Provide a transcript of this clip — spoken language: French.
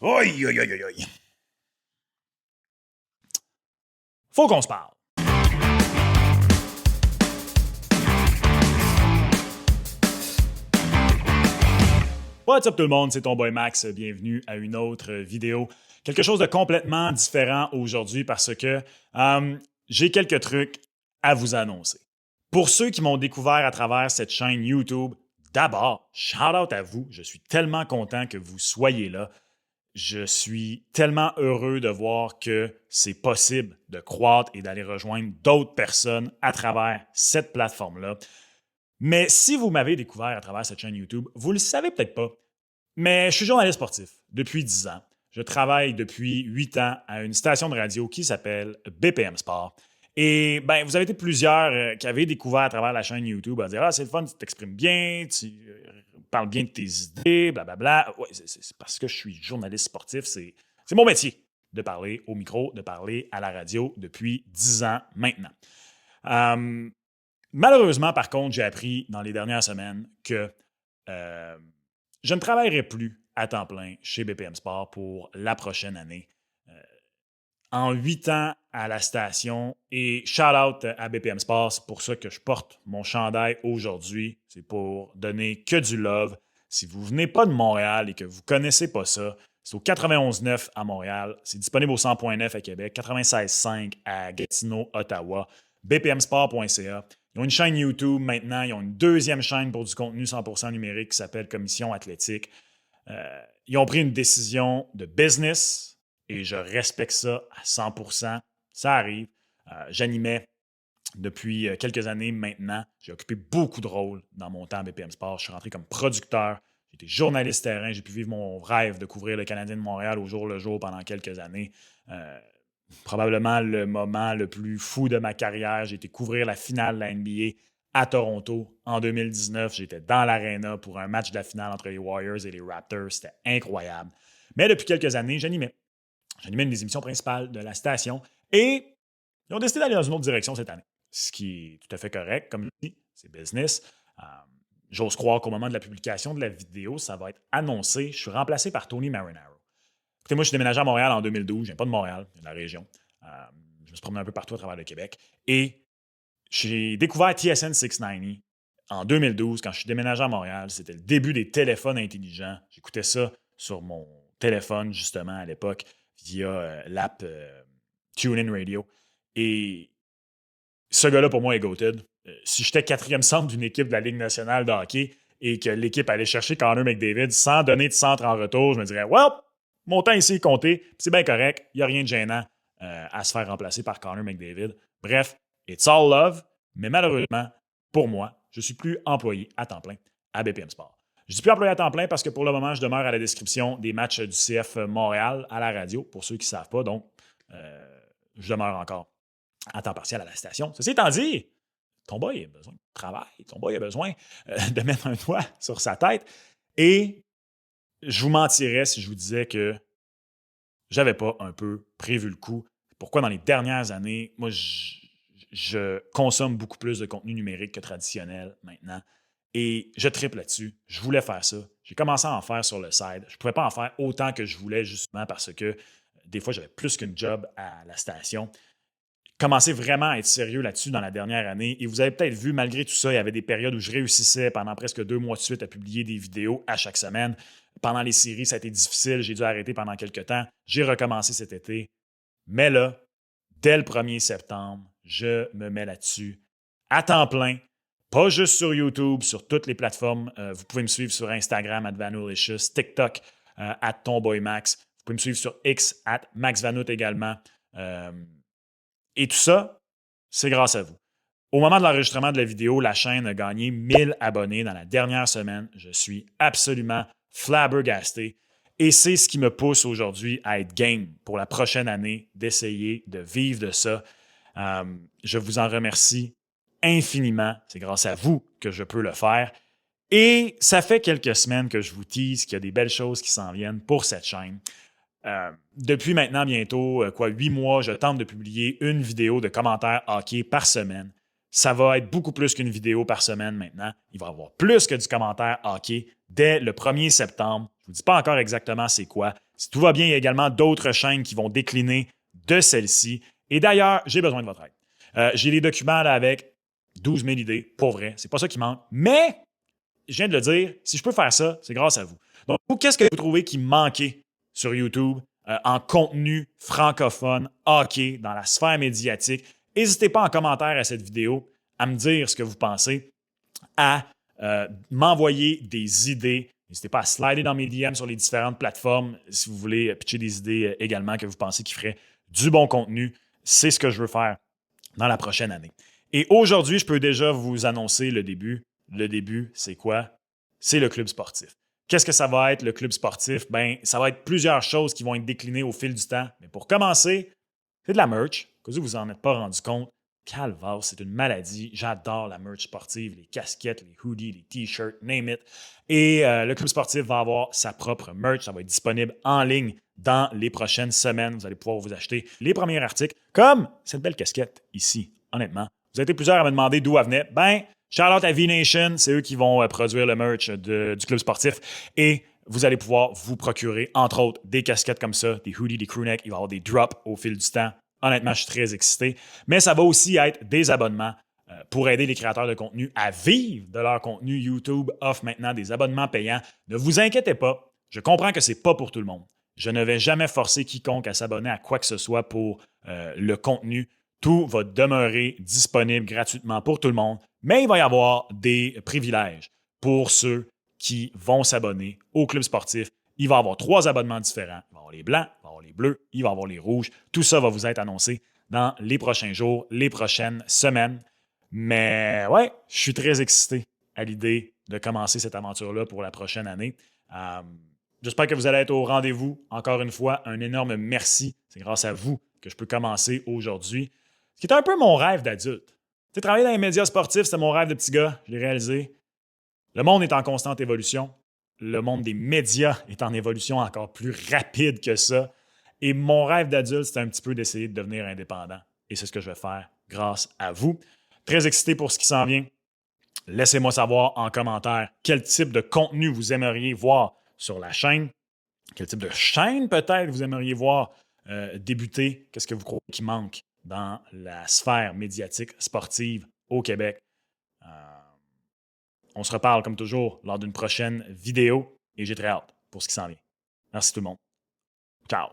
Oi, oi, oi, oi, oi. Faut qu'on se parle. What's up tout le monde, c'est ton boy Max. Bienvenue à une autre vidéo. Quelque chose de complètement différent aujourd'hui parce que j'ai quelques trucs à vous annoncer. Pour ceux qui m'ont découvert à travers cette chaîne YouTube, d'abord, shout out à vous. Je suis tellement content que vous soyez là. Je suis tellement heureux de voir que c'est possible de croître et d'aller rejoindre d'autres personnes à travers cette plateforme-là. Mais si vous m'avez découvert à travers cette chaîne YouTube, vous le savez peut-être pas, mais je suis journaliste sportif depuis 10 ans. Je travaille depuis 8 ans à une station de radio qui s'appelle BPM Sport. Et ben, vous avez été plusieurs qui avaient découvert à travers la chaîne YouTube à dire ah, c'est le fun, tu t'exprimes bien, tu parles bien de tes idées, blablabla. Ouais, c'est parce que je suis journaliste sportif, c'est mon métier de parler au micro, de parler à la radio depuis 10 ans maintenant. Malheureusement, par contre, j'ai appris dans les dernières semaines que je ne travaillerai plus à temps plein chez BPM Sport pour la prochaine année. En 8 ans à la station et shout-out à BPM Sport, c'est pour ça que je porte mon chandail aujourd'hui. C'est pour donner que du love. Si vous ne venez pas de Montréal et que vous ne connaissez pas ça, c'est au 91.9 à Montréal. C'est disponible au 100.9 à Québec, 96.5 à Gatineau, Ottawa, bpmsport.ca. Ils ont une chaîne YouTube maintenant. Ils ont une deuxième chaîne pour du contenu 100% numérique qui s'appelle Commission Athlétique. Ils ont pris une décision de business et je respecte ça à 100%. Ça arrive. J'animais depuis quelques années maintenant. J'ai occupé beaucoup de rôles dans mon temps à BPM Sport. Je suis rentré comme producteur. J'ai été journaliste terrain. J'ai pu vivre mon rêve de couvrir le Canadien de Montréal au jour le jour pendant quelques années. Probablement le moment le plus fou de ma carrière. J'ai été couvrir la finale de la NBA à Toronto en 2019. J'étais dans l'aréna pour un match de la finale entre les Warriors et les Raptors. C'était incroyable. Mais depuis quelques années, j'animais. J'animais une des émissions principales de la station et ils ont décidé d'aller dans une autre direction cette année. Ce qui est tout à fait correct. Comme je dis, c'est business. J'ose croire qu'au moment de la publication de la vidéo, ça va être annoncé. Je suis remplacé par Tony Marinaro. Écoutez, moi, je suis déménagé à Montréal en 2012. Je viens pas de Montréal, de la région. Je me suis promené un peu partout à travers le Québec. Et j'ai découvert TSN 690 en 2012 quand je suis déménagé à Montréal. C'était le début des téléphones intelligents. J'écoutais ça sur mon téléphone, justement, à l'époque, via l'app TuneIn Radio. Et ce gars-là, pour moi, est goated. Si j'étais quatrième centre d'une équipe de la Ligue nationale de hockey et que l'équipe allait chercher Connor McDavid sans donner de centre en retour, je me dirais, well, mon temps ici est compté, c'est bien correct, il n'y a rien de gênant à se faire remplacer par Connor McDavid. Bref, it's all love, mais malheureusement, pour moi, je ne suis plus employé à temps plein à BPM Sport. Je ne suis plus employé à temps plein parce que pour le moment, je demeure à la description des matchs du CF Montréal à la radio, pour ceux qui ne savent pas, donc je demeure encore à temps partiel à la station. Ceci étant dit, ton boy a besoin de travail, ton boy a besoin de mettre un toit sur sa tête. Et je vous mentirais si je vous disais que j'avais pas un peu prévu le coup. Pourquoi dans les dernières années, moi, je consomme beaucoup plus de contenu numérique que traditionnel maintenant. Et je triple là-dessus. Je voulais faire ça. J'ai commencé à en faire sur le side. Je ne pouvais pas en faire autant que je voulais, justement, parce que des fois, j'avais plus qu'une job à la station. Commencé vraiment à être sérieux là-dessus dans la dernière année. Et vous avez peut-être vu, malgré tout ça, il y avait des périodes où je réussissais pendant presque 2 mois de suite à publier des vidéos à chaque semaine. Pendant les séries, ça a été difficile. J'ai dû arrêter pendant quelques temps. J'ai recommencé cet été. Mais là, dès le 1er septembre, je me mets là-dessus à temps plein. Pas juste sur YouTube, sur toutes les plateformes. Vous pouvez me suivre sur Instagram, @vanolicious, TikTok, @tomboymax. Vous pouvez me suivre sur X, @maxvanout également. Et tout ça, c'est grâce à vous. Au moment de l'enregistrement de la vidéo, la chaîne a gagné 1000 abonnés dans la dernière semaine. Je suis absolument flabbergasté. Et c'est ce qui me pousse aujourd'hui à être game pour la prochaine année, d'essayer de vivre de ça. Je vous en remercie infiniment. C'est grâce à vous que je peux le faire. Et ça fait quelques semaines que je vous tease qu'il y a des belles choses qui s'en viennent pour cette chaîne. Depuis maintenant bientôt 8 mois, je tente de publier une vidéo de commentaires hockey par semaine. ça va être beaucoup plus qu'une vidéo par semaine maintenant. Il va y avoir plus que du commentaire hockey dès le 1er septembre. Je ne vous dis pas encore exactement c'est quoi. Si tout va bien, il y a également d'autres chaînes qui vont décliner de celle-ci. Et d'ailleurs, j'ai besoin de votre aide. J'ai les documents là, avec 12 000 idées, pour vrai. C'est pas ça qui manque. Mais, je viens de le dire, si je peux faire ça, c'est grâce à vous. Donc, qu'est-ce que vous trouvez qui manquait sur YouTube en contenu francophone, hockey, dans la sphère médiatique? N'hésitez pas en commentaire à cette vidéo à me dire ce que vous pensez, à m'envoyer des idées. N'hésitez pas à slider dans mes DM sur les différentes plateformes si vous voulez pitcher des idées également que vous pensez qui feraient du bon contenu. C'est ce que je veux faire dans la prochaine année. Et aujourd'hui, je peux déjà vous annoncer le début. Le début, c'est quoi? C'est le club sportif. Qu'est-ce que ça va être, le club sportif? Ben, ça va être plusieurs choses qui vont être déclinées au fil du temps. Mais pour commencer, c'est de la merch. Que vous vous en êtes pas rendu compte. Calvaire, c'est une maladie. J'adore la merch sportive, les casquettes, les hoodies, les t-shirts, name it. Et le club sportif va avoir sa propre merch. Ça va être disponible en ligne dans les prochaines semaines. Vous allez pouvoir vous acheter les premiers articles, comme cette belle casquette ici, honnêtement. Vous avez été plusieurs à me demander d'où elle venait. Ben, shout-out à V-Nation, c'est eux qui vont produire le merch du club sportif. Et vous allez pouvoir vous procurer, entre autres, des casquettes comme ça, des hoodies, des crewnecks. Il va y avoir des drops au fil du temps. Honnêtement, je suis très excité. Mais ça va aussi être des abonnements pour aider les créateurs de contenu à vivre de leur contenu. YouTube offre maintenant des abonnements payants. Ne vous inquiétez pas, je comprends que ce n'est pas pour tout le monde. Je ne vais jamais forcer quiconque à s'abonner à quoi que ce soit pour le contenu. Tout va demeurer disponible gratuitement pour tout le monde, mais il va y avoir des privilèges pour ceux qui vont s'abonner au club sportif. Il va y avoir 3 abonnements différents. Il va y avoir les blancs, il va y avoir les bleus, il va y avoir les rouges. Tout ça va vous être annoncé dans les prochains jours, les prochaines semaines. Mais ouais, je suis très excité à l'idée de commencer cette aventure-là pour la prochaine année. J'espère que vous allez être au rendez-vous. Encore une fois, un énorme merci. C'est grâce à vous que je peux commencer aujourd'hui. Ce qui est un peu mon rêve d'adulte. Tu sais, travailler dans les médias sportifs, c'était mon rêve de petit gars. Je l'ai réalisé. Le monde est en constante évolution. Le monde des médias est en évolution encore plus rapide que ça. Et mon rêve d'adulte, c'est un petit peu d'essayer de devenir indépendant. Et c'est ce que je vais faire grâce à vous. Très excité pour ce qui s'en vient. Laissez-moi savoir en commentaire quel type de contenu vous aimeriez voir sur la chaîne. Quel type de chaîne peut-être vous aimeriez voir débuter. Qu'est-ce que vous croyez qui manque dans la sphère médiatique sportive au Québec? On se reparle comme toujours lors d'une prochaine vidéo et j'ai très hâte pour ce qui s'en vient. Merci tout le monde. Ciao!